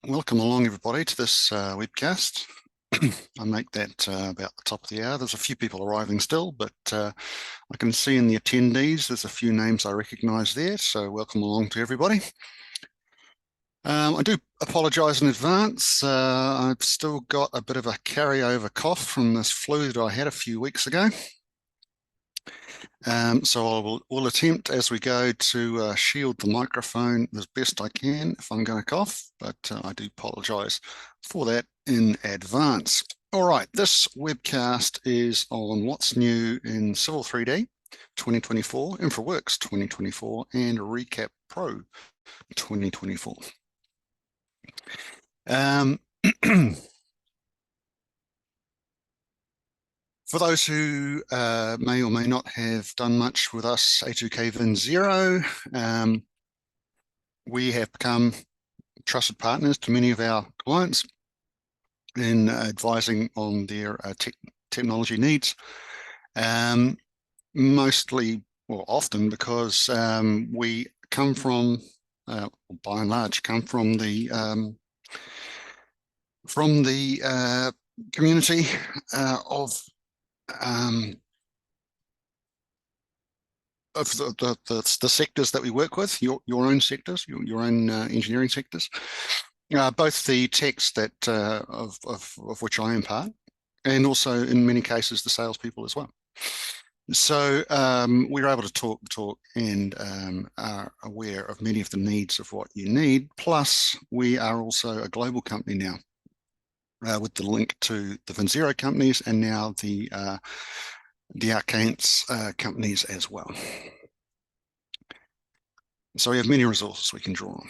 Welcome along, everybody, to this webcast. I make that about the top of the hour. There's a few people arriving still, but I can see in the attendees, there's a few names I recognise there, so welcome along to everybody. I do apologise in advance. I've still got a bit of a carryover cough from this flu that I had a few weeks ago. So I will attempt as we go to shield the microphone as best I can if I'm going to cough, but I do apologise for that in advance. All right, this webcast is on what's new in Civil 3D 2024, InfraWorks 2024, and Recap Pro 2024. For those who may or may not have done much with us, A2K Vin Zero, we have become trusted partners to many of our clients in advising on their technology needs, mostly, or often, because we come from, by and large, come from the community of the sectors that we work with, your own sectors, your own engineering sectors, both the techs that of which I am part, and also in many cases the salespeople as well. So we're able to talk and are aware of many of the needs of what you need. Plus, we are also a global company now, with the link to the VinZero companies and now the Arcance companies as well. So we have many resources we can draw on.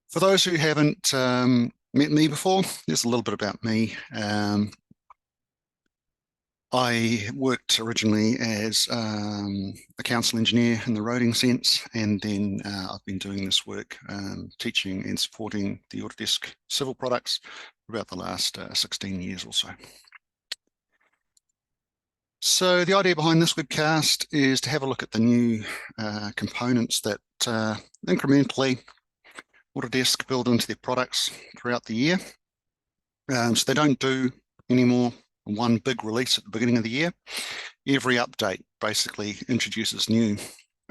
For those who haven't met me before, there's a little bit about me. I worked originally as a council engineer in the roading sense, and then I've been doing this work teaching and supporting the Autodesk civil products for about the last 16 years or so. So the idea behind this webcast is to have a look at the new components that incrementally Autodesk build into their products throughout the year. So they don't do any more one big release at the beginning of the year. Every update basically introduces new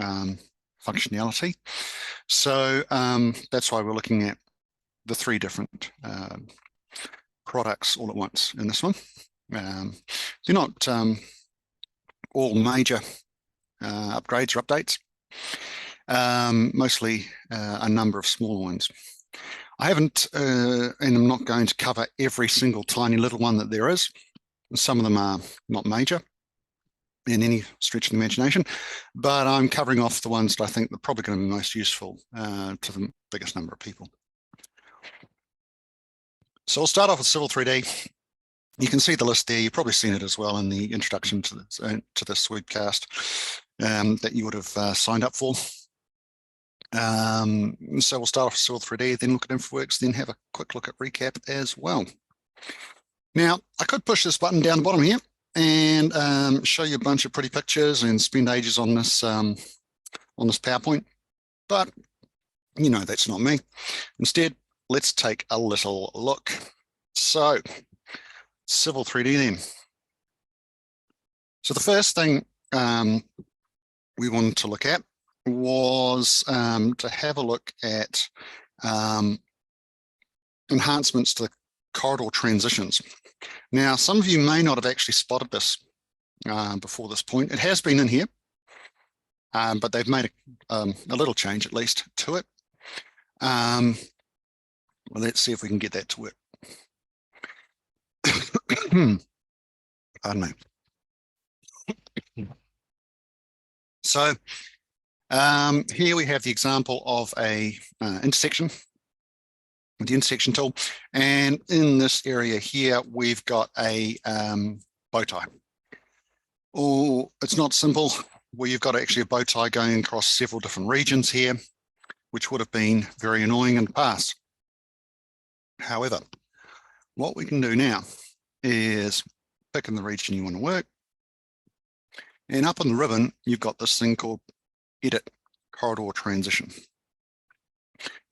functionality. So that's why we're looking at the three different products all at once in this one. They're not all major upgrades or updates, mostly a number of smaller ones. I haven't, and I'm not going to cover every single tiny little one that there is. Some of them are not major in any stretch of the imagination, but I'm covering off the ones that I think are probably going to be most useful to the biggest number of people. So I'll start off with Civil 3D. You can see the list there. You've probably seen it as well in the introduction to this webcast that you would have signed up for. So we'll start off with Civil 3D, then look at InfraWorks, then have a quick look at Recap as well. Now, I could push this button down the bottom here and show you a bunch of pretty pictures and spend ages on this PowerPoint, but you know that's not me. Instead, let's take a little look. So, Civil 3D then. So the first thing we wanted to look at was to have a look at enhancements to the corridor transitions. Now, some of you may not have actually spotted this before this point. It has been in here, but they've made a little change, at least, to it. Well, let's see if we can get that to work. Pardon me. So here we have the example of a intersection, with the intersection tool, and in this area here we've got a bow tie. Oh, it's not simple. Well, you've got actually a bow tie going across several different regions here, which would have been very annoying in the past. However, what we can do now is pick in the region you want to work, and up on the ribbon you've got this thing called Edit Corridor Transition.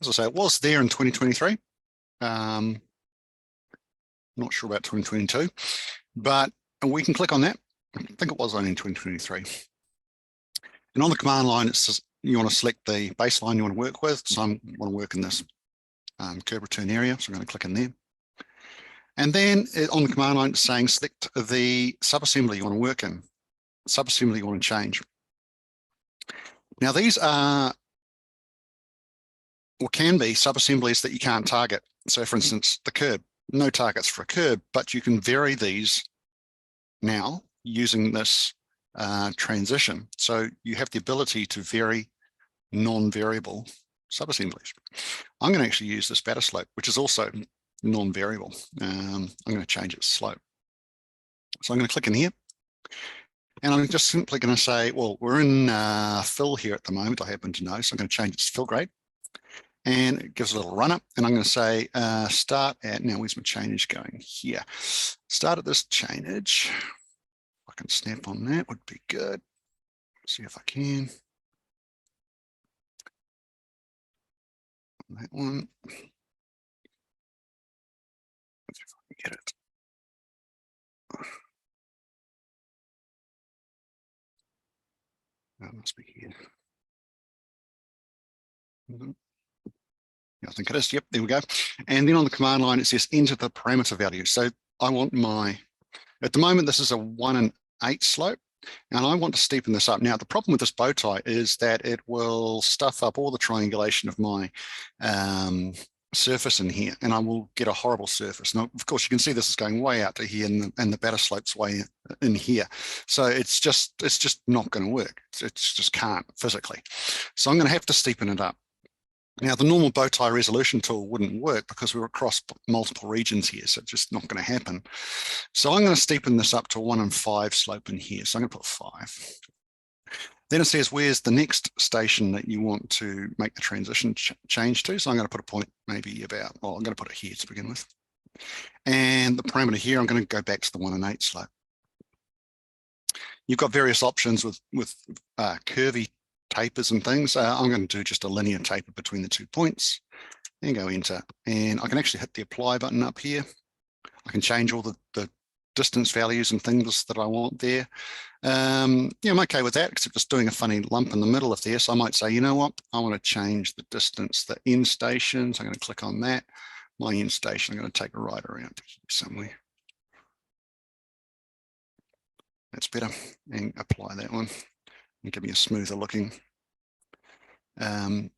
As I say, it was there in 2023. Not sure about 2022, but we can click on that. I think it was only in 2023. And on the command line, it's just, you want to select the baseline you want to work with. So I want to work in this curve return area. So I'm going to click in there. And then on the command line, it's saying select the subassembly you want to work in, subassembly you want to change. Now these are, or can be, subassemblies that you can't target. So for instance, the curb, no targets for a curb, but you can vary these now using this transition. So you have the ability to vary non-variable subassemblies. I'm going to actually use this batter slope, which is also non-variable. I'm going to change its slope. So I'm going to click in here. And I'm just simply going to say, well, we're in fill here at the moment, I happen to know. So I'm going to change its fill grade. And it gives a little run up. And I'm going to say start at, now where's my chainage going? Here. Start at this chainage. If I can snap on that, would be good. See if I can. That one. Let's see if I can get it. That must be here. Yeah, I think it is. Yep, there we go. And then on the command line, it says enter the parameter value. So I want my, at the moment, this is a 1 in 8 slope, and I want to steepen this up. Now, the problem with this bow tie is that it will stuff up all the triangulation of my surface in here, and I will get a horrible surface. Now, of course, you can see this is going way out to here, and the batter slope's way in here. So it's just not going to work. It just can't physically. So I'm going to have to steepen it up. Now, the normal bow tie resolution tool wouldn't work because we're across multiple regions here, so it's just not going to happen. So I'm going to steepen this up to 1 in 5 slope in here. So I'm going to put 5. Then it says, where's the next station that you want to make the transition change to? So I'm going to put a point maybe about, well, I'm going to put it here to begin with. And the parameter here, I'm going to go back to the 1 in 8 slope. You've got various options with curvy tapers and things. I'm going to do just a linear taper between the 2 points and go enter. And I can actually hit the apply button up here. I can change all the distance values and things that I want there. Yeah, I'm okay with that, except just doing a funny lump in the middle of there. So I might say, you know what, I want to change the distance, the end station. So I'm going to click on that. My end station, I'm going to take a right around here somewhere. That's better. And apply that one and give me a smoother looking batter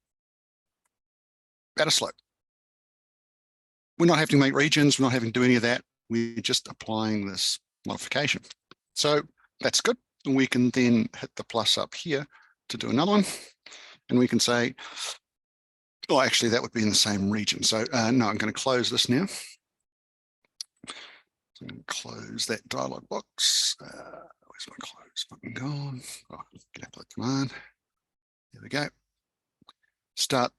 slope. We're not having to make regions. We're not having to do any of that. We're just applying this modification. So that's good. We can then hit the plus up here to do another one. And we can say, oh, actually, that would be in the same region. So no, I'm going to close this now. So I'm going to close that dialog box. Where's my close button gone? Oh, get up the command. There we go. Start,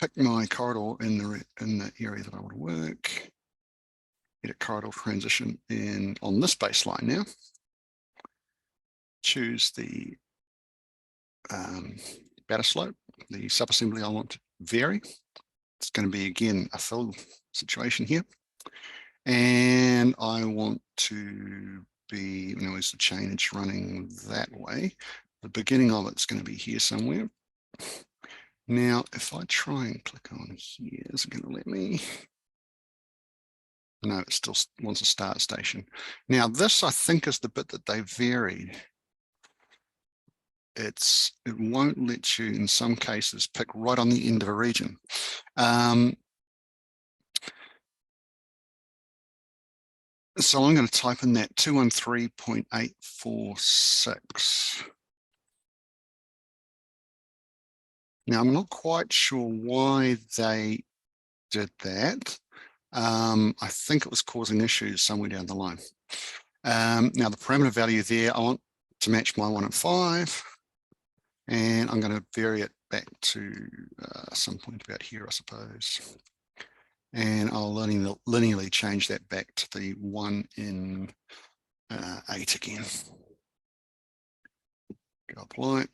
pick my corridor in the area that I want to work. Edit corridor transition in on this baseline now. Choose the batter slope, the subassembly I want to vary. It's going to be, again, a fill situation here. And I want to be, you know, is the chainage running that way? The beginning of it's going to be here somewhere. Now, if I try and click on here, is it going to let me? No, it still wants a start station. Now, this, I think, is the bit that they varied. It won't let you, in some cases, pick right on the end of a region. So I'm going to type in that 213.846. Now, I'm not quite sure why they did that. I think it was causing issues somewhere down the line. Now, the parameter value there, I want to match my 1 in 5. And I'm going to vary it back to some point about here, I suppose. And I'll linearly change that back to the 1 in 8 again. Go apply.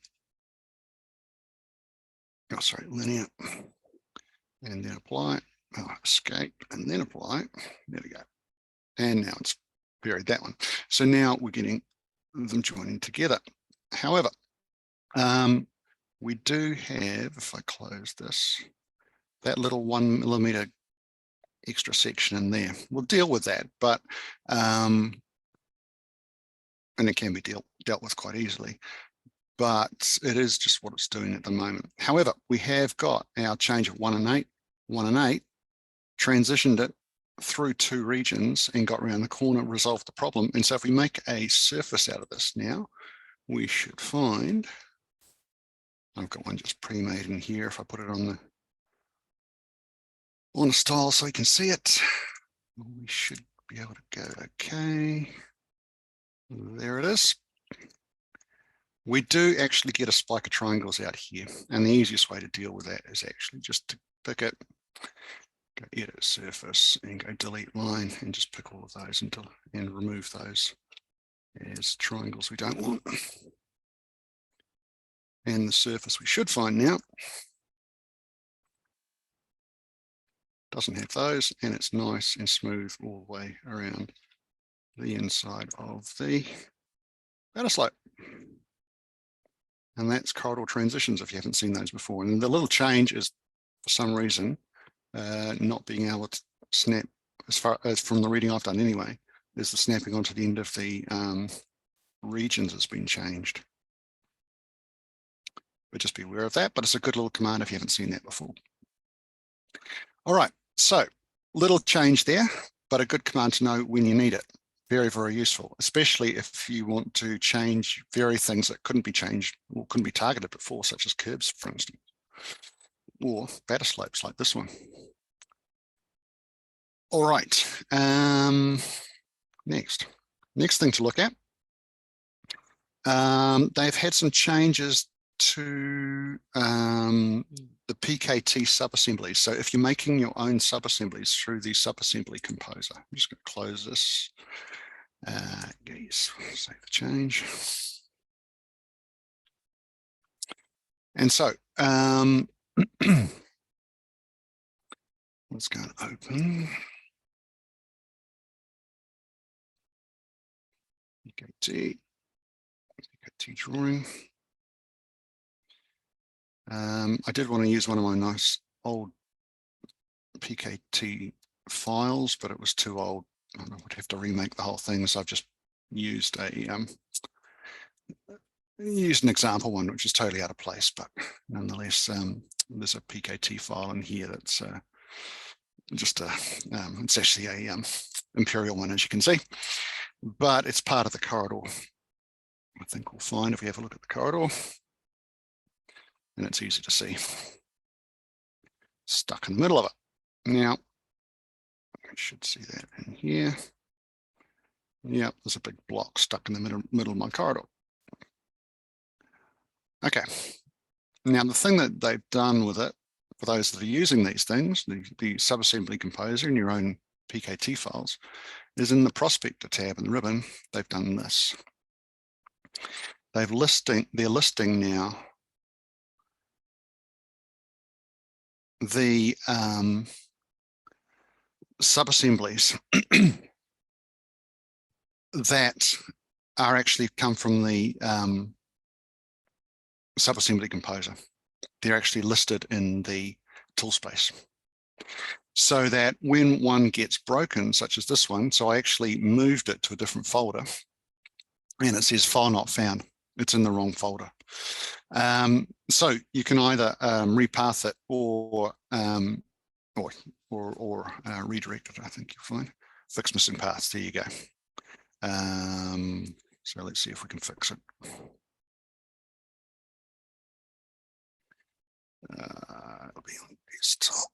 Oh, sorry, linear. and then apply, escape, and then apply. There we go. And now it's buried that one. So now we're getting them joining together. However, we do have, if I close this, that little 1 millimeter extra section in there. We'll deal with that, but and it can be dealt with quite easily, but it is just what it's doing at the moment. However, we have got our change of 1 and 8, 1 and 8, transitioned it through 2 regions and got around the corner, resolved the problem. And so if we make a surface out of this now, we should find, I've got one just pre-made in here. If I put it on a style so we can see it, we should be able to go, okay. There it is. We do actually get a spike of triangles out here. And the easiest way to deal with that is actually just to pick it, go edit surface and go delete line and just pick all of those and remove those as triangles we don't want. And the surface we should find now doesn't have those, and it's nice and smooth all the way around the inside of the outer slope. And that's corridor transitions if you haven't seen those before. And the little change is, for some reason, not being able to snap, as far as from the reading I've done anyway, is the snapping onto the end of the regions has been changed. But just be aware of that, but it's a good little command if you haven't seen that before. All right, so little change there, but a good command to know when you need it. Very, very useful, especially if you want to change very things that couldn't be changed or couldn't be targeted before, such as curves, for instance, or batter slopes like this one. All right, next thing to look at. They've had some changes to the PKT subassemblies. So if you're making your own subassemblies through the subassembly composer, I'm just going to close this. Yes, save the change. And so let's go and open PKT drawing. I did want to use one of my nice old PKT files, but it was too old. I would have to remake the whole thing, so I've just used an example one, which is totally out of place, but nonetheless, there's a PKT file in here that's just it's actually a imperial one, as you can see, but it's part of the corridor. I think we'll find if we have a look at the corridor, and it's easy to see. Stuck in the middle of it. Now, I should see that in here. Yep, there's a big block stuck in the middle of my corridor. Okay. Now, the thing that they've done with it, for those that are using these things, the subassembly composer in your own PKT files, is in the prospector tab in the ribbon, they've done this. They're listing now the subassemblies that are actually come from the subassembly composer. They're actually listed in the tool space, so that when one gets broken, such as this one, so I actually moved it to a different folder, and it says file not found. It's in the wrong folder. So you can either repath it or redirect it. I think you'll find fix missing paths. There you go. So let's see if we can fix it. It'll be on desktop.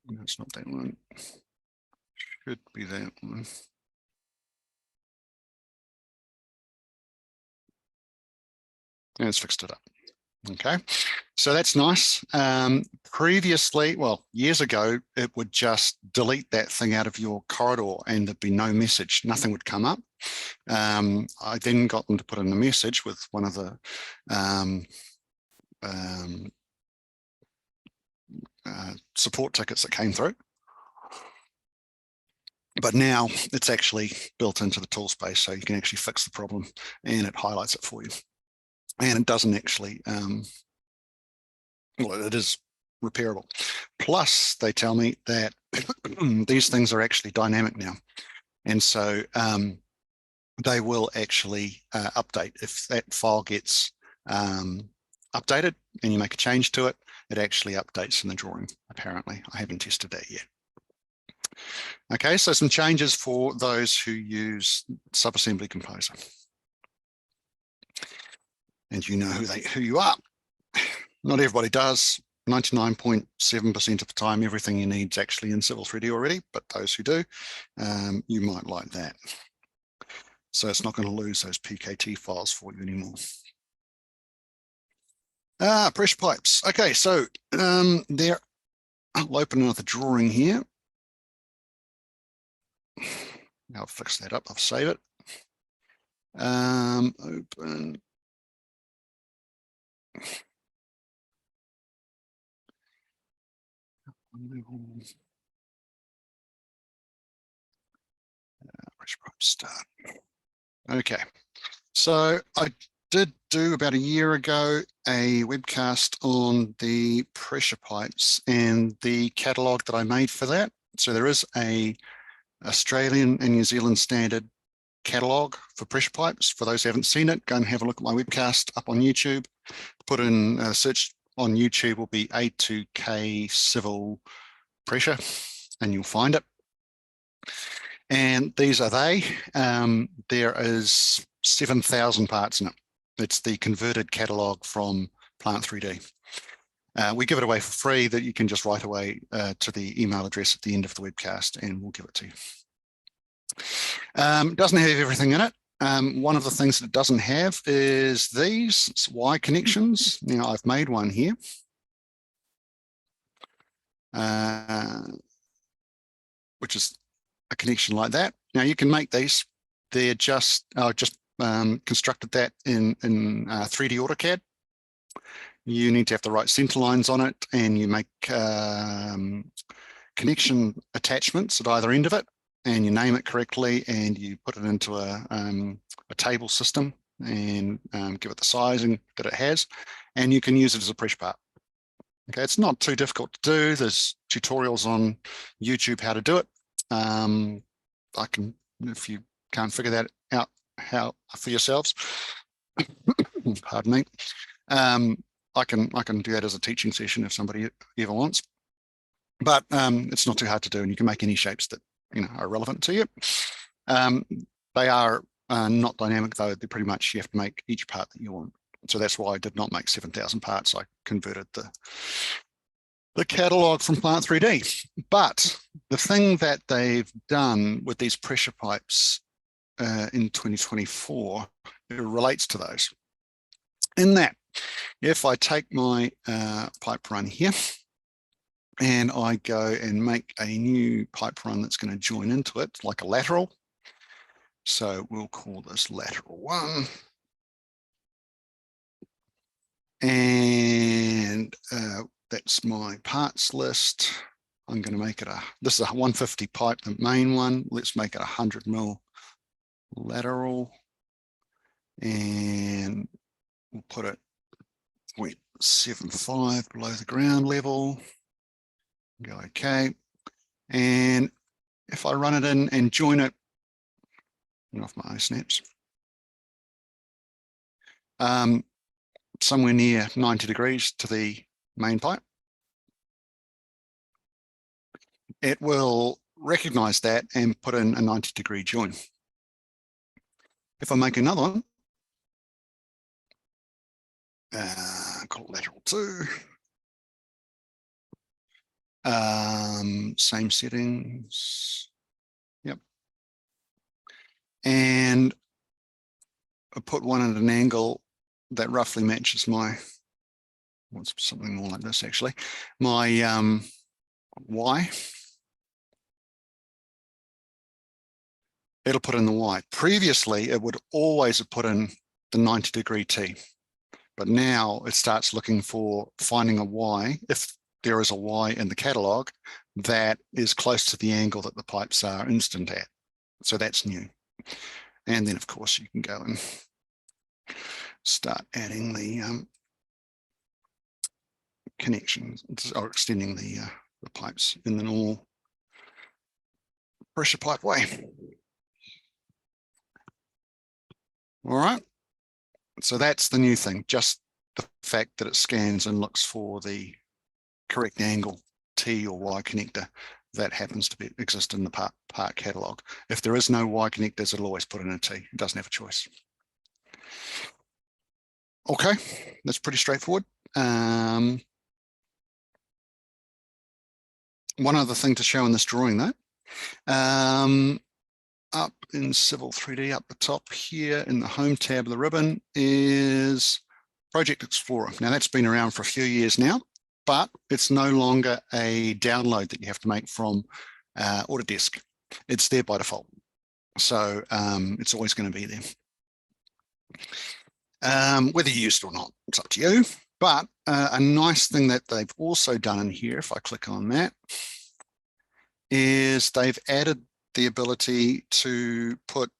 No, it's not that one. Should be that one. And it's fixed it up. Okay, so that's nice. Previously, well, years ago, it would just delete that thing out of your corridor and there'd be no message, nothing would come up. I then got them to put in a message with one of the support tickets that came through. But now it's actually built into the tool space, so you can actually fix the problem and it highlights it for you. And it doesn't actually, well, it is repairable. Plus, they tell me that these things are actually dynamic now. And so they will actually update. If that file gets updated and you make a change to it, it actually updates in the drawing, apparently. I haven't tested that yet. Okay, so some changes for those who use Subassembly Composer. And you know who you are. Not everybody does. 99.7% of the time, everything you need is actually in Civil 3D already, but those who do, you might like that. So it's not going to lose those PKT files for you anymore. Pressure pipes. Okay, so there, I'll open another drawing here. I'll fix that up, I'll save it. Open. Pressure pipe start. Okay, so I did do about a year ago a webcast on the pressure pipes and the catalog that I made for that. So there is a Australian and New Zealand standard catalog for pressure pipes. For those who haven't seen it, go and have a look at my webcast up on YouTube. Put in a search on YouTube will be A2K civil pressure and you'll find it. And these are they. There is 7,000 parts in it. It's the converted catalog from Plant 3D. We give it away for free, that you can just write away to the email address at the end of the webcast and we'll give it to you. Doesn't have everything in it. One of the things that it doesn't have is these Y connections. Now I've made one here. Which is a connection like that. Now you can make these. They're just constructed that in 3D AutoCAD. You need to have the right center lines on it, and you make connection attachments at either end of it, and you name it correctly, and you put it into a table system and give it the sizing that it has, and you can use it as a pressure part. Okay, it's not too difficult to do. There's tutorials on YouTube how to do it. I can, if you can't figure that out how for yourselves, pardon me, I can do that as a teaching session if somebody ever wants. But it's not too hard to do, and you can make any shapes that are relevant to you. They are not dynamic though. They're pretty much, you have to make each part that you want. So that's why I did not make 7,000 parts. I converted the catalog from Plant 3D. But the thing that they've done with these pressure pipes in 2024, it relates to those. In that, if I take my pipe run here and I go and make a new pipe run that's going to join into it, like a lateral. So we'll call this lateral 1. And that's my parts list. I'm going to make it this is a 150 pipe, the main one. Let's make it 100 mil lateral. And we'll put it 0.75 below the ground level. Go okay. And if I run it in and join it, off my snaps, somewhere near 90 degrees to the main pipe, it will recognize that and put in a 90-degree join. If I make another one, call it lateral 2, same settings, yep, and I put one at an angle that roughly matches my what's something more like this actually, my Y, it'll put in the Y. Previously, it would always have put in the 90° T, but now it starts looking for finding a Y, if there is a Y in the catalog, that is close to the angle that the pipes are instant at. So that's new. And then of course you can go and start adding the connections or extending the pipes in the normal pressure pipe way. All right, so that's the new thing, just the fact that it scans and looks for the correct angle T or Y connector that happens to exist in the part catalog. If there is no Y connectors, it'll always put in a T. It doesn't have a choice. Okay, that's pretty straightforward. One other thing to show in this drawing though, up in Civil 3D, up the top here in the Home tab of the ribbon is Project Explorer. Now that's been around for a few years now, but it's no longer a download that you have to make from Autodesk. It's there by default. So it's always going to be there. Whether you use it or not, it's up to you. But a nice thing that they've also done in here, if I click on that, is they've added the ability to put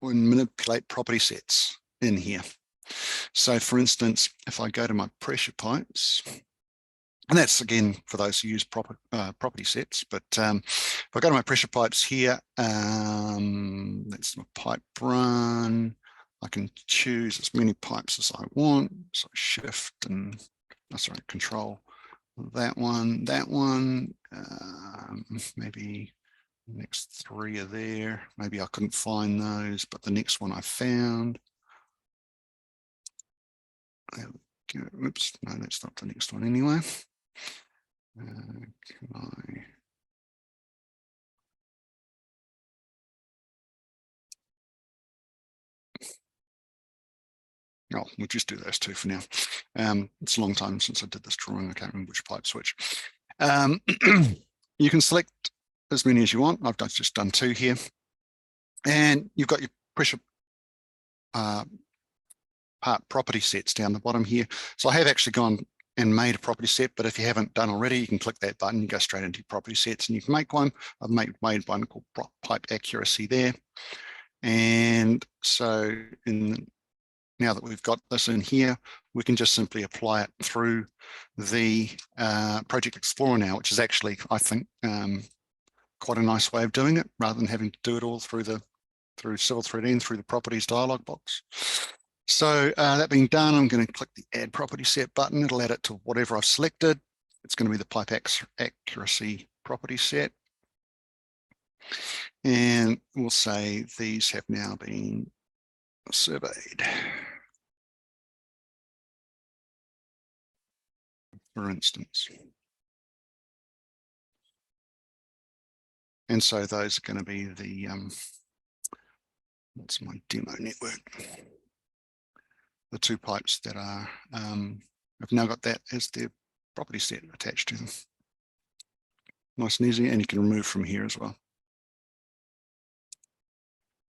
and manipulate property sets in here. So for instance, if I go to my pressure pipes, and that's again for those who use property sets, but if I go to my pressure pipes here, that's my pipe run. I can choose as many pipes as I want. So shift and control that one, maybe the next 3 are there. Maybe I couldn't find those, but the next one I found. Oops, no, that's not the next one anyway. Can I? Oh, we'll just do those 2 for now. It's a long time since I did this drawing. I can't remember which pipe switch. You can select as many as you want. I've just done 2 here. And you've got your pressure part property sets down the bottom here. So I have actually gone and made a property set, but if you haven't done already, you can click that button, you go straight into property sets and you can make one. I've made one called pipe accuracy there. And so now that we've got this in here, we can just simply apply it through the Project Explorer now, which is actually, I think, quite a nice way of doing it, rather than having to do it all through Civil 3D and through the properties dialog box. So that being done, I'm going to click the Add Property Set button. It'll add it to whatever I've selected. It's going to be the pipe accuracy property set. And we'll say these have now been surveyed. For instance. And so those are going to be the, what's my demo network? The 2 pipes that are, I've now got that as their property set attached to them. Nice and easy, and you can remove from here as well.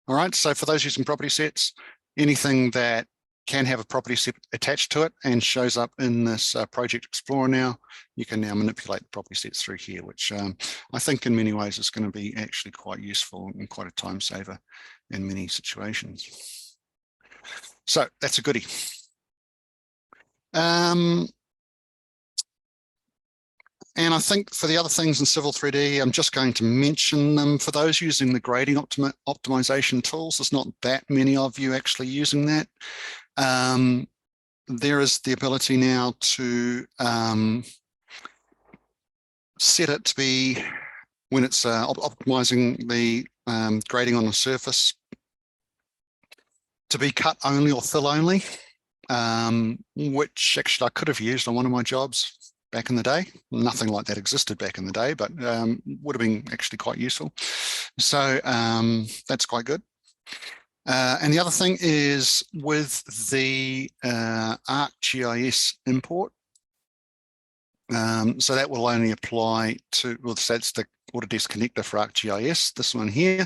All right, so for those using property sets, anything that can have a property set attached to it and shows up in this Project Explorer now, you can now manipulate the property sets through here, which I think in many ways is going to be actually quite useful and quite a time saver in many situations. So that's a goodie. And I think for the other things in Civil 3D, I'm just going to mention them. For those using the grading optimization tools, there's not that many of you actually using that. There is the ability now to set it to be, when it's optimizing the grading on the surface, to be cut only or fill only, which actually I could have used on one of my jobs back in the day. Nothing like that existed back in the day, but would have been actually quite useful. So that's quite good. And the other thing is with the ArcGIS import, So that will only apply to, well, that's the Autodesk connector for ArcGIS, this one here.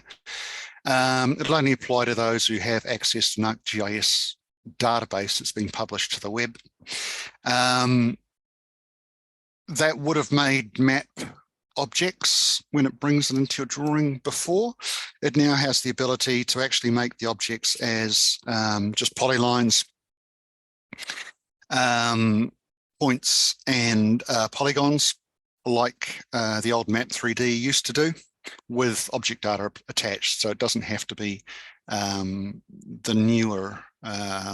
It'll only apply to those who have access to an ArcGIS database that's been published to the web. That would have made map objects when it brings it into your drawing before. It now has the ability to actually make the objects as just polylines, points and polygons, like the old Map 3D used to do, with object data attached. So it doesn't have to be the newer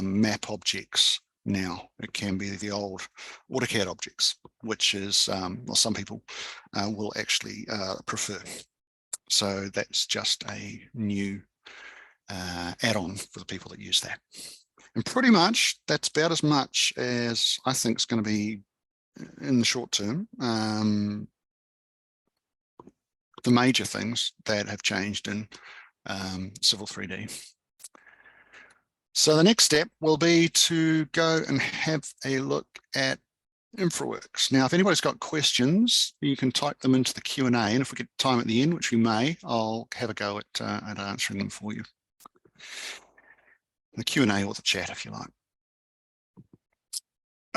map objects now. It can be the old AutoCAD objects, which is, well, some people will actually prefer. So that's just a new add-on for the people that use that. And pretty much that's about as much as I think is going to be in the short term. The major things that have changed in Civil 3D. So the next step will be to go and have a look at InfraWorks. Now, if anybody's got questions, you can type them into the Q&A, and if we get time at the end, which we may, I'll have a go at answering them for you. The Q&A or the chat, if you like.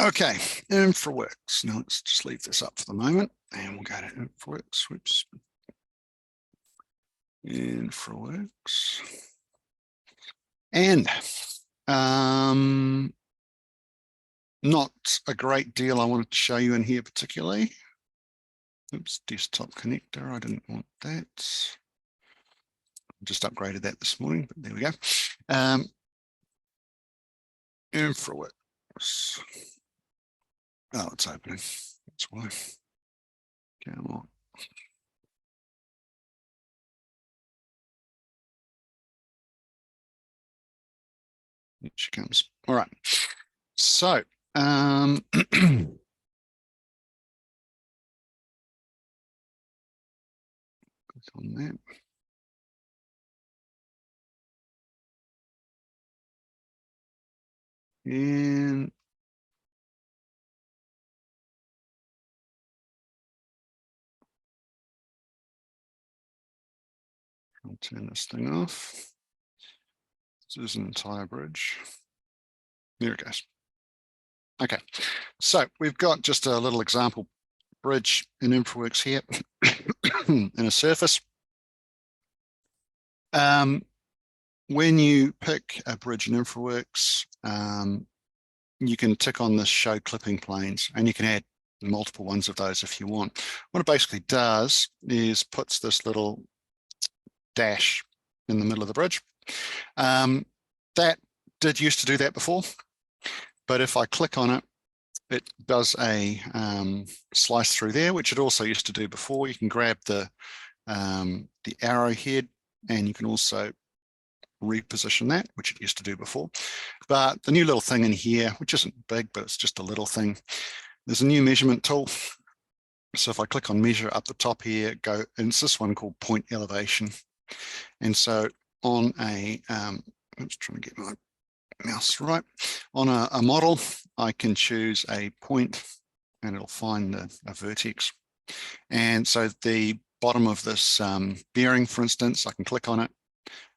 Okay, InfraWorks. Now let's just leave this up for the moment, and we'll go to InfraWorks. Whoops. InfraWorks. And not a great deal I wanted to show you in here particularly. Oops, desktop connector, I didn't want that. Just upgraded that this morning, but there we go. InfraWorks. Oh, it's opening. That's why. Come on. Here she comes. All right. So, click on that. And I'll turn this thing off. This is an entire bridge. There it goes. Okay, so we've got just a little example bridge in InfraWorks here in a surface. When you pick a bridge in InfraWorks, you can tick on this show clipping planes, and you can add multiple ones of those if you want. What it basically does is puts this little dash in the middle of the bridge. That did used to do that before, but if I click on it, it does a slice through there, which it also used to do before. You can grab the arrowhead, and you can also reposition that, which it used to do before. But the new little thing in here, which isn't big, but it's just a little thing, there's a new measurement tool. So if I click on measure up the top here, and it's this one called point elevation. And so on a, I'm just trying to get my mouse right, on a model, I can choose a point and it'll find a vertex. And so the bottom of this bearing, for instance, I can click on it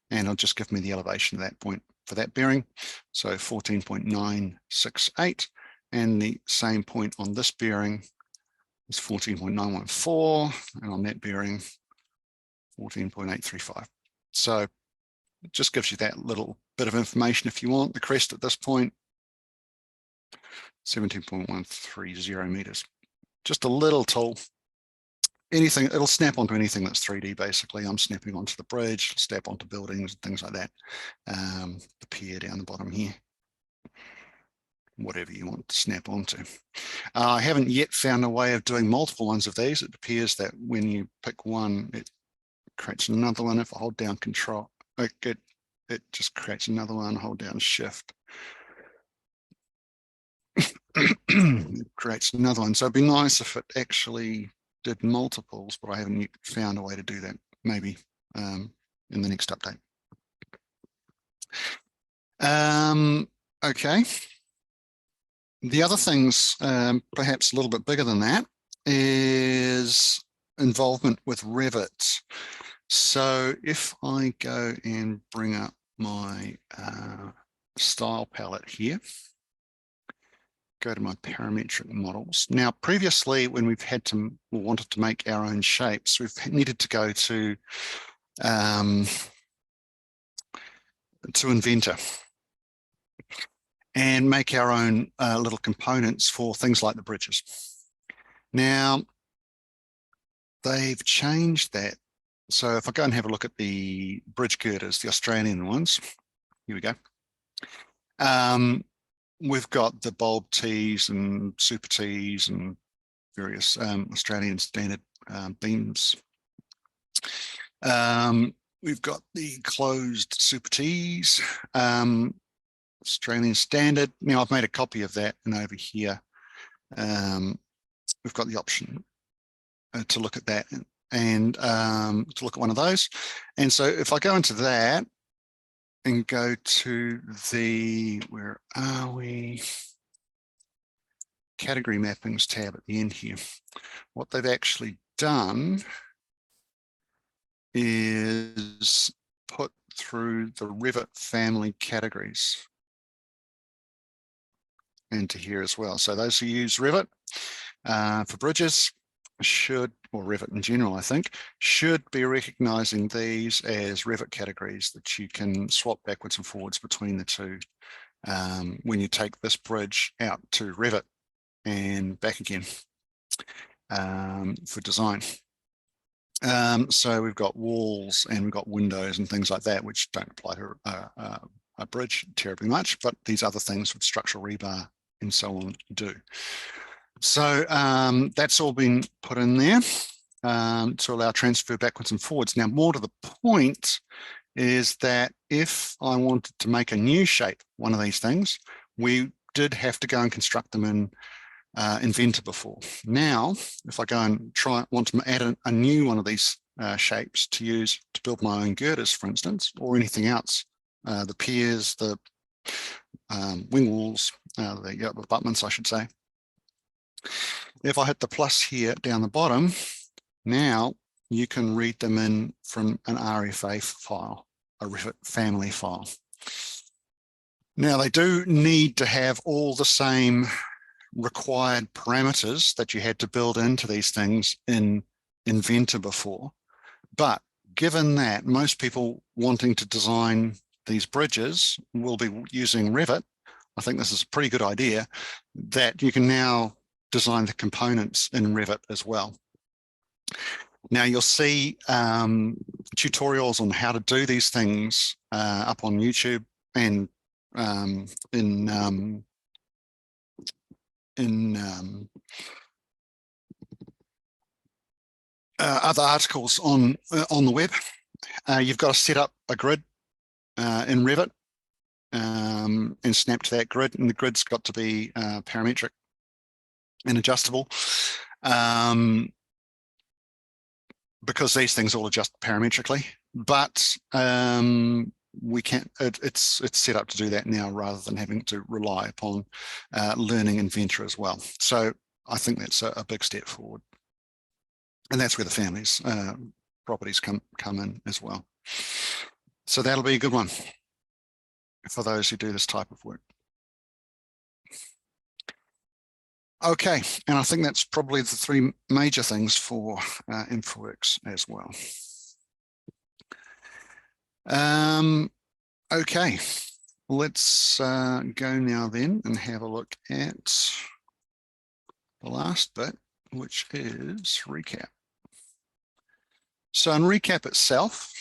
and it'll just give me the elevation of that point for that bearing. So 14.968, and the same point on this bearing is 14.914, and on that bearing, 14.835. So it just gives you that little bit of information if you want. The crest at this point, 17.130 meters. Just a little tool. Anything, it'll snap onto anything that's 3D basically. I'm snapping onto the bridge, snap onto buildings, things like that. The pier down the bottom here. Whatever you want to snap onto. I haven't yet found a way of doing multiple ones of these. It appears that when you pick one, it creates another one. If I hold down Control, it just creates another one. Hold down Shift. It creates another one. So it'd be nice if it actually did multiples, but I haven't yet found a way to do that. Maybe in the next update. Okay. The other things, perhaps a little bit bigger than that, is involvement with Revit. So if I go and bring up my style palette here, go to my parametric models. Now, previously, when we've had to or wanted to make our own shapes, we've needed to go to Inventor and make our own little components for things like the bridges. Now, they've changed that. So if I go and have a look at the bridge girders, the Australian ones, here we go. We've got the bulb tees and super tees and various Australian standard beams. We've got the closed super tees, Australian standard. Now I've made a copy of that, and over here we've got the option to look at that and to look at one of those. And so if I go into that and go to the, where are we? Category mappings tab at the end here. What they've actually done is put through the Revit family categories into here as well. So those who use Revit for bridges should, or Revit in general, I think, should be recognizing these as Revit categories that you can swap backwards and forwards between the two when you take this bridge out to Revit and back again for design. So we've got walls and we've got windows and things like that, which don't apply to a bridge terribly much, but these other things with structural rebar and so on do. So that's all been put in there to allow transfer backwards and forwards. Now, more to the point is that if I wanted to make a new shape, one of these things, we did have to go and construct them in Inventor before. Now, if I go and want to add a new one of these shapes to use to build my own girders, for instance, or anything else, the piers, the wing walls, the abutments, I should say. If I hit the plus here down the bottom, now you can read them in from an RFA file, a Revit family file. Now, they do need to have all the same required parameters that you had to build into these things in Inventor before. But given that most people wanting to design these bridges will be using Revit, I think this is a pretty good idea that you can now design the components in Revit as well. Now you'll see tutorials on how to do these things up on YouTube and in other articles on the web. You've got to set up a grid in Revit and snap to that grid, and the grid's got to be parametric and adjustable because these things all adjust parametrically. But we can't. It's set up to do that now rather than having to rely upon learning Inventor as well. So I think that's a big step forward, and that's where the families properties come in as well. So that'll be a good one for those who do this type of work. Okay, and I think that's probably the three major things for InfraWorks as well. Okay, let's go now then and have a look at the last bit, which is recap. So in recap itself,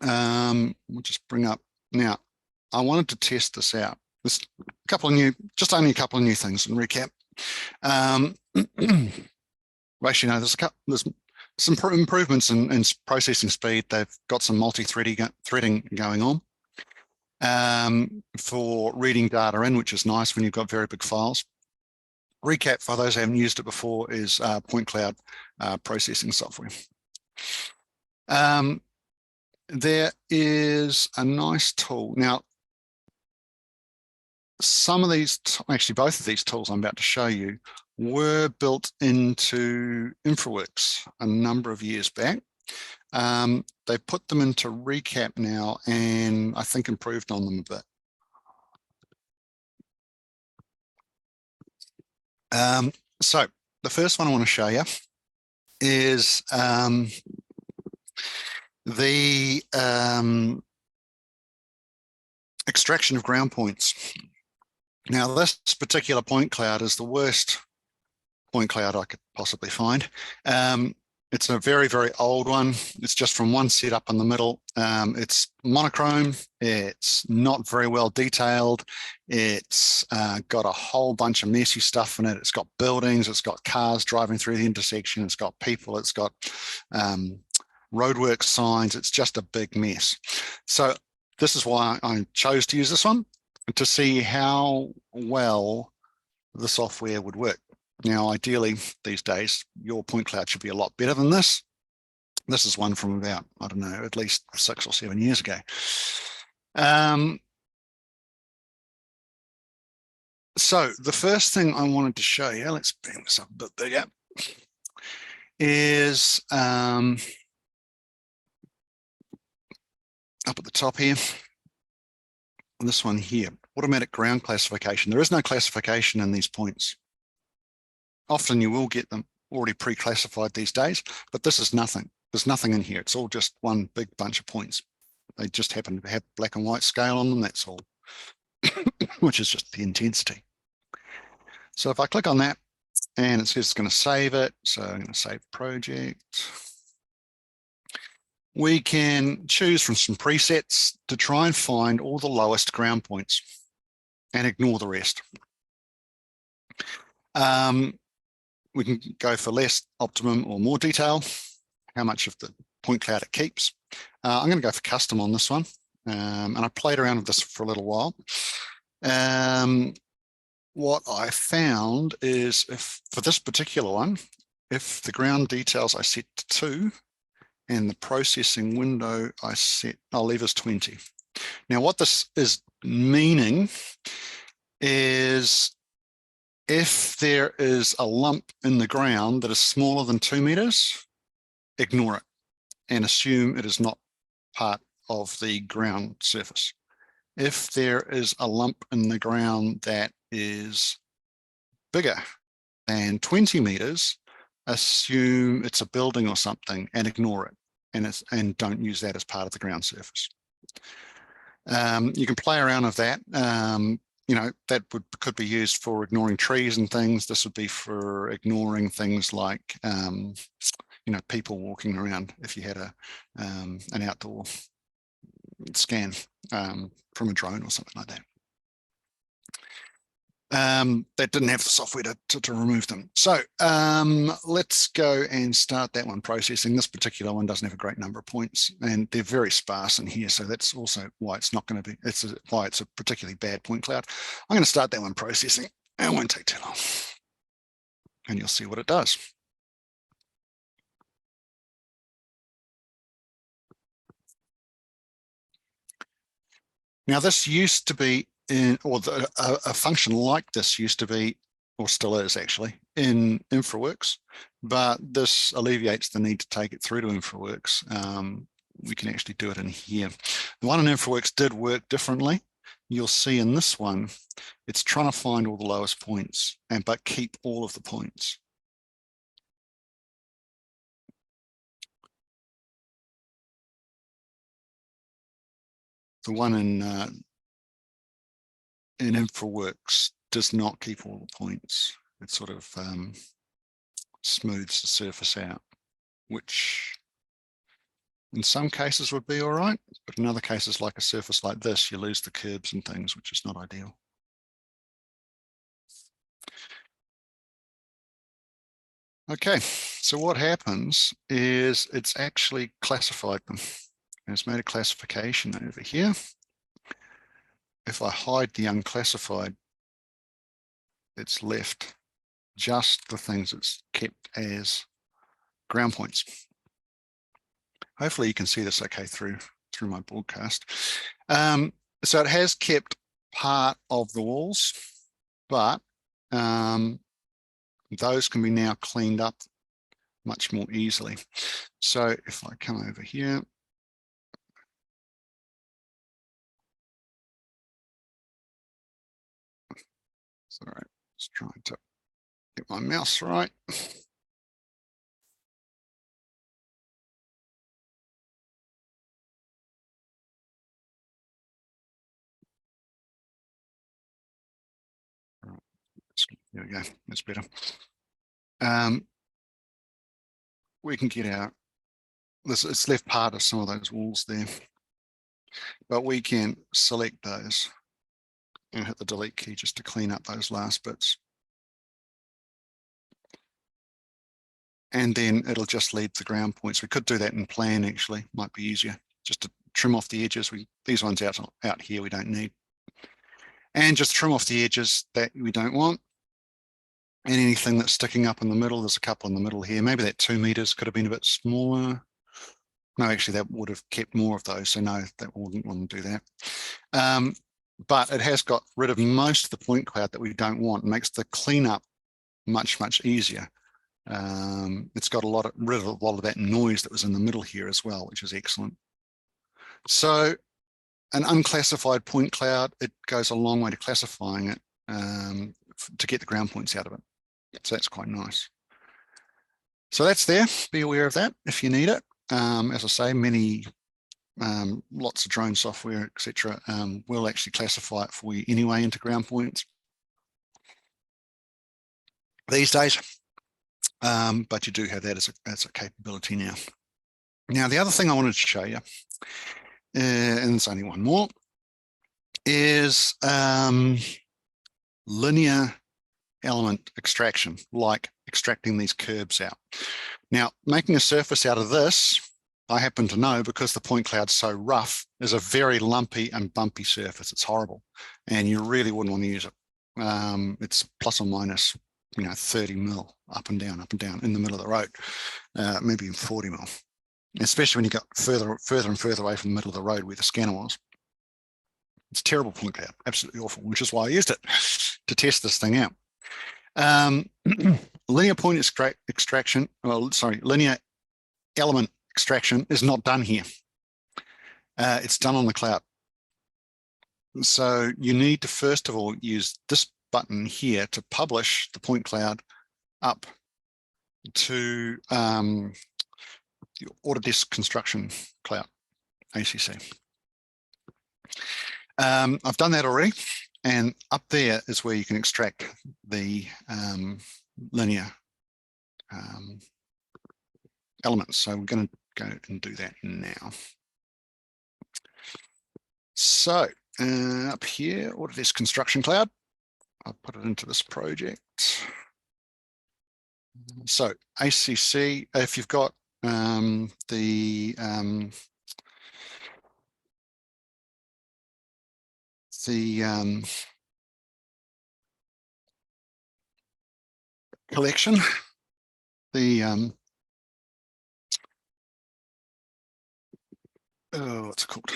we'll just bring up, now I wanted to test this out. There's a couple of new, just only a couple of new things in recap. Actually, no, there's some improvements in processing speed. They've got some multi-threading going on for reading data in, which is nice when you've got very big files. Recap, for those who haven't used it before, is point cloud processing software. There is a nice tool. Now, some of these, actually both of these tools I'm about to show you, were built into InfraWorks a number of years back. They put them into ReCap now and I think improved on them a bit. So the first one I want to show you is the extraction of ground points. Now, this particular point cloud is the worst point cloud I could possibly find. It's a very, very old one. It's just from one setup in the middle. It's monochrome. It's not very well detailed. It's got a whole bunch of messy stuff in it. It's got buildings. It's got cars driving through the intersection. It's got people. It's got roadwork signs. It's just a big mess. So this is why I chose to use this one, to see how well the software would work. Now, ideally, these days, your point cloud should be a lot better than this. This is one from about, I don't know, at least 6 or 7 years ago. So the first thing I wanted to show you, let's bring this up a bit bigger, is up at the top here, this one here, automatic ground classification. There is no classification in these points. Often you will get them already pre-classified these days, but this is nothing. There's nothing in here. It's all just one big bunch of points. They just happen to have black and white scale on them, that's all, which is just the intensity. So if I click on that and it says it's going to save it, so I'm going to save project. We can choose from some presets to try and find all the lowest ground points and ignore the rest. We can go for less, optimum, or more detail, how much of the point cloud it keeps. I'm going to go for custom on this one. And I played around with this for a little while. What I found is, if for this particular one, if the ground details I set to 2 and the processing window I'll leave as 20. Now, what this is meaning is if there is a lump in the ground that is smaller than 2 meters, ignore it and assume it is not part of the ground surface. If there is a lump in the ground that is bigger than 20 meters, assume it's a building or something and ignore it, and don't use that as part of the ground surface. You can play around with that. You know, that could be used for ignoring trees and things. This would be for ignoring things like, you know, people walking around if you had an outdoor scan from a drone or something like that. That didn't have the software to remove them. So let's go and start that one processing. This particular one doesn't have a great number of points and they're very sparse in here. So that's also why it's not going to be, why it's a particularly bad point cloud. I'm going to start that one processing. It won't take too long. And you'll see what it does. Now this used to be a function like this used to be, or still is actually, in InfraWorks, but this alleviates the need to take it through to InfraWorks. We can actually do it in here. The one in InfraWorks did work differently. You'll see in this one, it's trying to find all the lowest points but keep all of the points. The one in InfraWorks does not keep all the points. It sort of smooths the surface out, which in some cases would be all right, but in other cases, like a surface like this, you lose the curbs and things, which is not ideal. Okay, so what happens is it's actually classified them. And it's made a classification over here. If I hide the unclassified, it's left just the things it's kept as ground points. Hopefully you can see this okay through my broadcast. So it has kept part of the walls, but those can be now cleaned up much more easily. So if I come over here, sorry, just trying to get my mouse right. There we go, that's better. We can get out this, it's left part of some of those walls there, but we can select those and hit the delete key just to clean up those last bits. And then it'll just leave the ground points. We could do that in plan, actually, might be easier, just to trim off the edges. These ones out here we don't need. And just trim off the edges that we don't want. And anything that's sticking up in the middle, there's a couple in the middle here. Maybe that 2 meters could have been a bit smaller. No, actually that would have kept more of those. So no, that wouldn't want to do that. But it has got rid of most of the point cloud that we don't want. It makes the cleanup much, much easier. It's got rid of a lot of that noise that was in the middle here as well, which is excellent. So an unclassified point cloud, it goes a long way to classifying it to get the ground points out of it. So that's quite nice. So that's there. Be aware of that if you need it. As I say, many lots of drone software, etc., will actually classify it for you anyway into ground points these days. But you do have that as a capability now. Now, the other thing I wanted to show you, and there's only one more, is linear element extraction, like extracting these curbs out. Now, making a surface out of this, I happen to know because the point cloud's so rough, is a very lumpy and bumpy surface. It's horrible, and you really wouldn't want to use it. It's plus or minus 30 mil up and down in the middle of the road, maybe even 40 mil, especially when you got further and further away from the middle of the road where the scanner was. It's terrible point cloud, absolutely awful, which is why I used it to test this thing out. Linear point extraction, linear element extraction is not done here. It's done on the cloud. So you need to first of all use this button here to publish the point cloud up to the Autodesk Construction Cloud, ACC. I've done that already, and up there is where you can extract the linear elements. So we're going to go and do that now. So up here, Autodesk Construction Cloud. I'll put it into this project. So ACC, if you've got the collection, what's it called?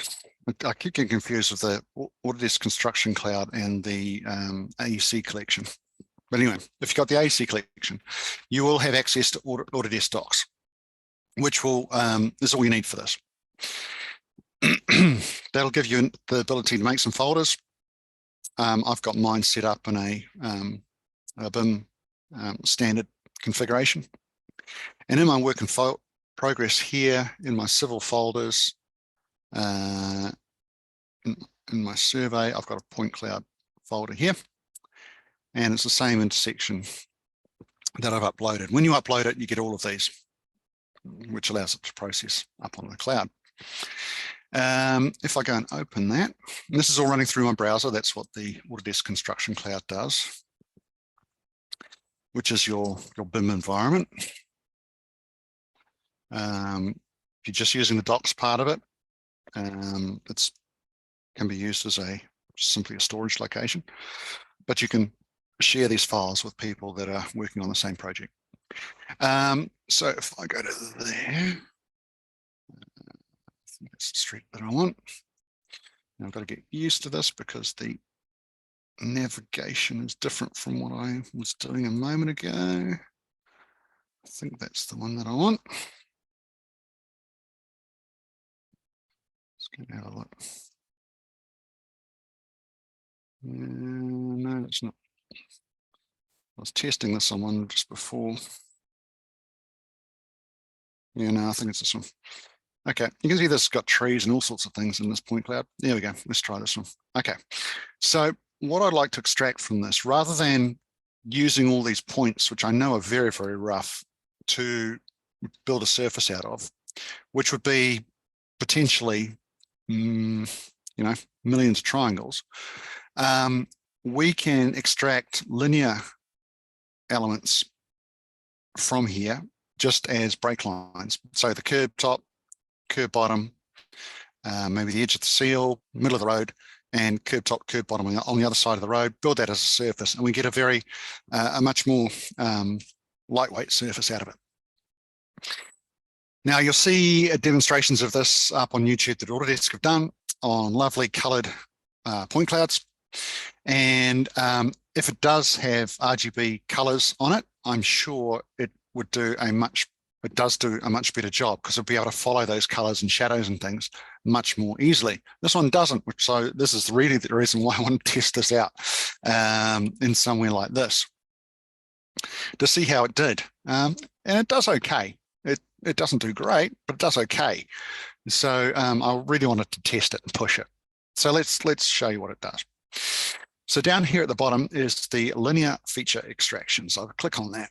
I keep getting confused with the Autodesk Construction Cloud and the AEC collection. But anyway, if you've got the AEC collection, you will have access to Autodesk Docs, which will is all you need for this. That'll give you the ability to make some folders. I've got mine set up in a BIM standard configuration. And in my work in progress here, in my civil folders, in my survey, I've got a point cloud folder here. And it's the same intersection that I've uploaded. When you upload it, you get all of these, which allows it to process up on the cloud. If I go and open that, and this is all running through my browser, that's what the Autodesk Construction Cloud does, which is your BIM environment. If you're just using the docs part of it, it can be used as simply a storage location, but you can share these files with people that are working on the same project. So if I go to there, that's the street that I want. Now I've got to get used to this because the navigation is different from what I was doing a moment ago. I think that's the one that I want. Let's go and have a look. No, that's not. I was testing this on one just before. Yeah, no, I think it's this one. Okay, you can see this has got trees and all sorts of things in this point cloud. There we go. Let's try this one. Okay, so what I'd like to extract from this, rather than using all these points, which I know are very, very rough, to build a surface out of, which would be potentially, you know, millions of triangles, we can extract linear elements from here just as break lines. So the curb top, curb bottom, maybe the edge of the seal, middle of the road, and curb top, curb bottom on the other side of the road, build that as a surface, and we get a much more lightweight surface out of it. Now you'll see demonstrations of this up on YouTube that Autodesk have done on lovely colored point clouds. And if it does have RGB colors on it, I'm sure it would do it does do a much better job, because it'll be able to follow those colors and shadows and things much more easily. This one doesn't, so this is really the reason why I want to test this out in somewhere like this to see how it did. And it does okay. It doesn't do great, but it does okay. So I really wanted to test it and push it. So let's show you what it does. So down here at the bottom is the linear feature extraction. So I'll click on that.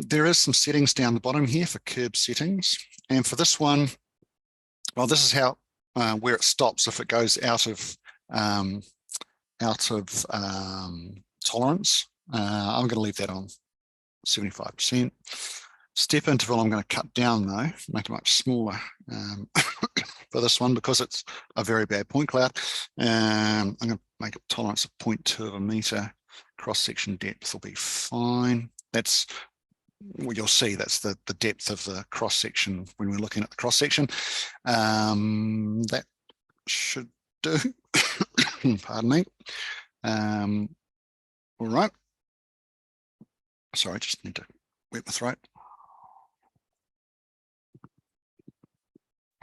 There is some settings down the bottom here for curb settings. And for this one, well, this is how where it stops if it goes out of tolerance. I'm going to leave that on 75%. Step interval I'm going to cut down though, make it much smaller for this one because it's a very bad point cloud. I'm going to make it tolerance of 0.2 of a meter. Cross-section depth will be fine. That's what you'll see. That's the depth of the cross-section when we're looking at the cross-section. That should do. Pardon me. All right. Sorry, I just need to wet my throat.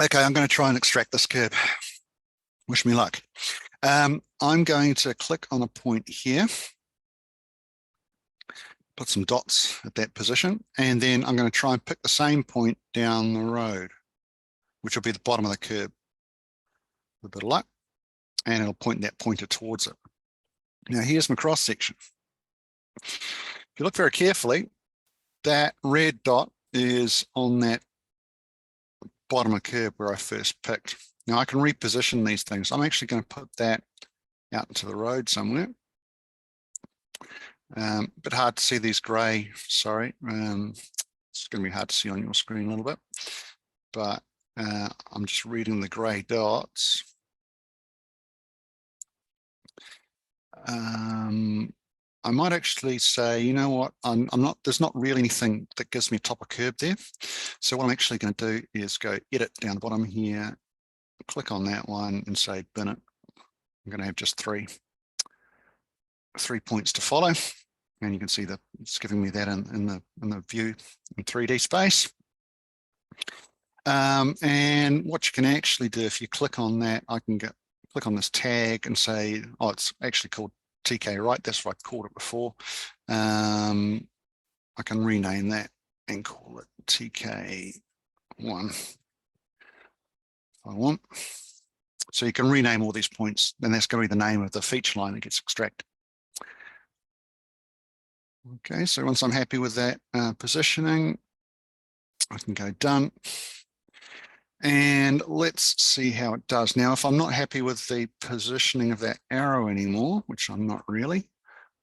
Okay, I'm going to try and extract this curb. Wish me luck. I'm going to click on a point here, put some dots at that position, and then I'm going to try and pick the same point down the road, which will be the bottom of the curb. With a bit of luck, and it'll point that pointer towards it. Now here's my cross section. If you look very carefully, that red dot is on that bottom of curb where I first picked. Now I can reposition these things. I'm actually going to put that out into the road somewhere. Bit hard to see these grey, sorry. It's going to be hard to see on your screen a little bit, but I'm just reading the grey dots. I might actually say, you know what, there's not really anything that gives me a top of curb there. So what I'm actually going to do is go edit down the bottom here, click on that one and say bin it. I'm going to have just three points to follow. And you can see that it's giving me that in the view in 3D space. And what you can actually do, if you click on that, I can click on this tag and say, oh, it's actually called TK right. That's what I called it before. I can rename that and call it TK1 if I want. So you can rename all these points, and that's going to be the name of the feature line that gets extracted. Okay, so once I'm happy with that positioning, I can go done. And let's see how it does. Now, if I'm not happy with the positioning of that arrow anymore, which I'm not really,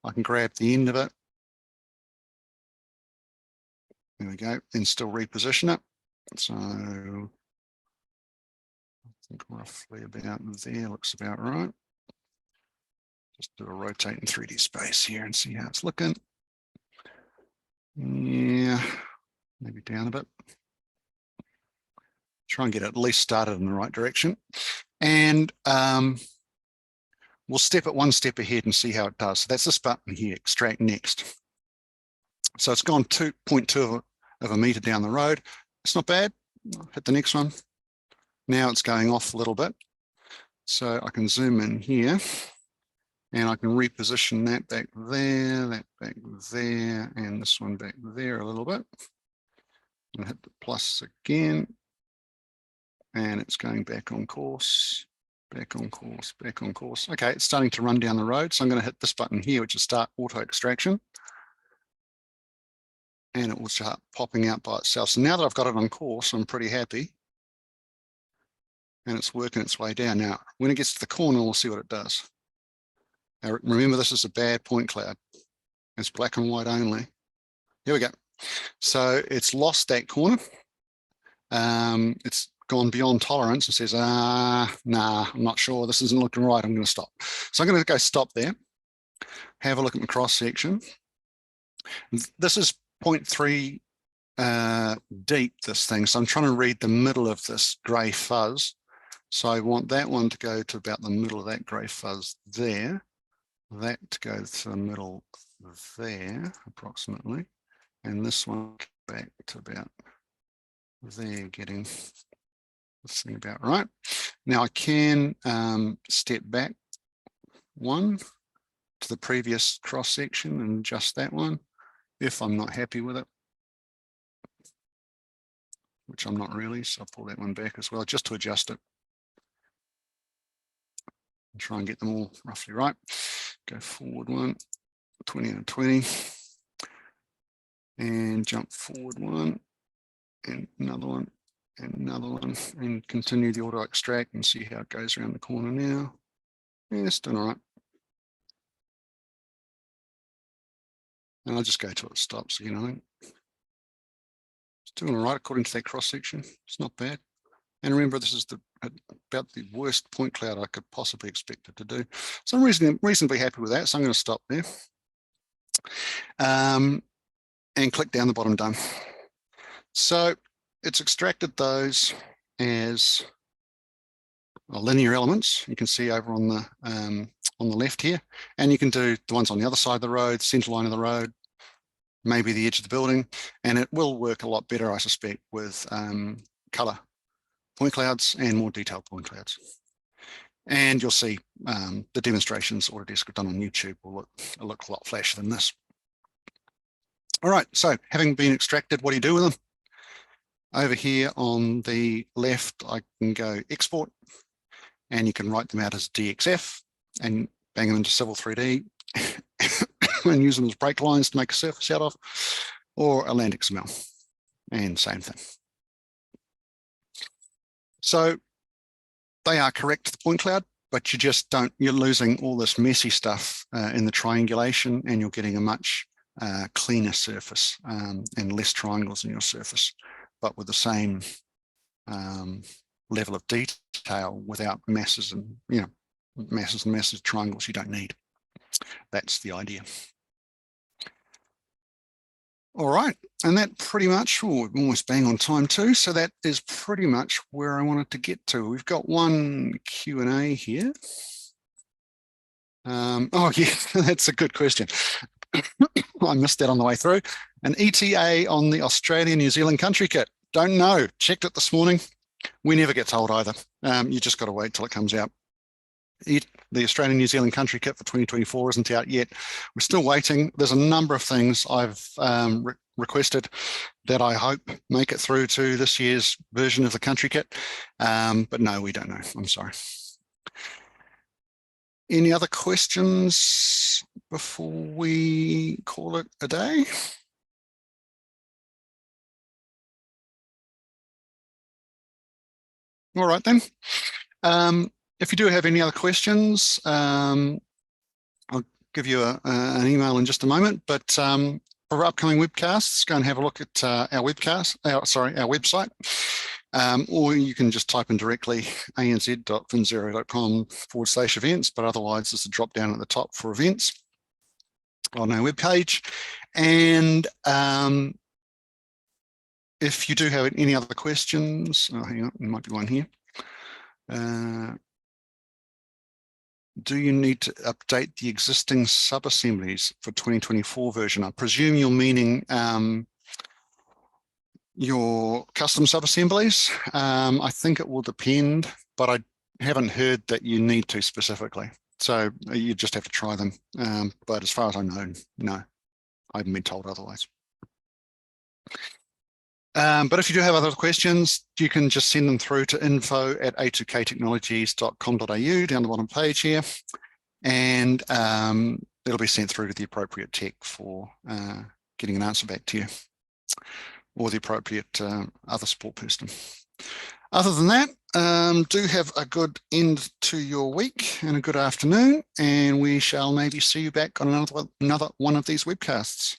I can grab the end of it. There we go, and still reposition it. So I think roughly about there looks about right. Just do a rotate in 3D space here and see how it's looking. Yeah, maybe down a bit. Try and get it at least started in the right direction. And we'll step it one step ahead and see how it does. So that's this button here, extract next. So it's gone 2.2 of a meter down the road. It's not bad. Hit the next one. Now it's going off a little bit. So I can zoom in here and I can reposition that back there, that back there, and this one back there a little bit. And hit the plus again. And it's going back on course, back on course, back on course. Okay, it's starting to run down the road. So I'm going to hit this button here, which is start auto extraction. And it will start popping out by itself. So now that I've got it on course, I'm pretty happy. And it's working its way down. Now, when it gets to the corner, we'll see what it does. Now, remember, this is a bad point cloud. It's black and white only. Here we go. So it's lost that corner. It's gone beyond tolerance and says, nah, I'm not sure. This isn't looking right. I'm going to stop. So I'm going to go stop there. Have a look at my cross section. This is 0.3 deep, this thing. So I'm trying to read the middle of this gray fuzz. So I want that one to go to about the middle of that gray fuzz there. That to go to the middle there, approximately. And this one back to about there, getting this thing about right. Now I can step back one to the previous cross section and adjust that one if I'm not happy with it, which I'm not really, so I'll pull that one back as well just to adjust it. And try and get them all roughly right. Go forward one, 20 and 20, and jump forward one, and another one, and another one, and continue the auto extract and see how it goes around the corner now. Yeah, it's doing all right. And I'll just go till it stops again, I think. It's doing all right according to that cross section. It's not bad. And remember, this is about the worst point cloud I could possibly expect it to do. So I'm reasonably happy with that. So I'm going to stop there. And click down the bottom done. So it's extracted those as linear elements. You can see over on the left here, and you can do the ones on the other side of the road, center line of the road, maybe the edge of the building, and it will work a lot better, I suspect, with color point clouds and more detailed point clouds. And you'll see the demonstrations Autodesk have done on YouTube will look a lot flashier than this. All right, so having been extracted, what do you do with them? Over here on the left, I can go export, and you can write them out as DXF and bang them into Civil 3D and use them as break lines to make a surface out of, or a land XML, and same thing. So they are correct to the point cloud, but you just don't, you're losing all this messy stuff in the triangulation, and you're getting a much cleaner surface and less triangles in your surface, but with the same level of detail without masses and, masses and masses of triangles you don't need. That's the idea. All right, and that pretty much, we're almost bang on time too, so that is pretty much where I wanted to get to. We've got one Q&A here. Oh yeah, that's a good question. I missed that on the way through. An ETA on the Australia-New Zealand country kit. Don't know, checked it this morning. We never get told either. You just got to wait till it comes out. The Australian-New Zealand country kit for 2024 isn't out yet. We're still waiting. There's a number of things I've requested that I hope make it through to this year's version of the country kit. But no, we don't know. I'm sorry. Any other questions before we call it a day? All right then. If you do have any other questions, I'll give you an email in just a moment. But for upcoming webcasts, go and have a look at our website. Or you can just type in directly anz.finxero.com/events, but otherwise there's a drop down at the top for events on our webpage. And if you do have any other questions, hang on, there might be one here. do you need to update the existing sub-assemblies for 2024 version? I presume you're meaning your custom sub-assemblies. I think it will depend, but I haven't heard that you need to specifically. So you just have to try them. But as far as I know, no, I haven't been told otherwise. But if you do have other questions, you can just send them through to info@a2ktechnologies.com.au down the bottom page here. And it'll be sent through to the appropriate tech for getting an answer back to you, or the appropriate other support person. Other than that, do have a good end to your week and a good afternoon, and we shall maybe see you back on another one of these webcasts.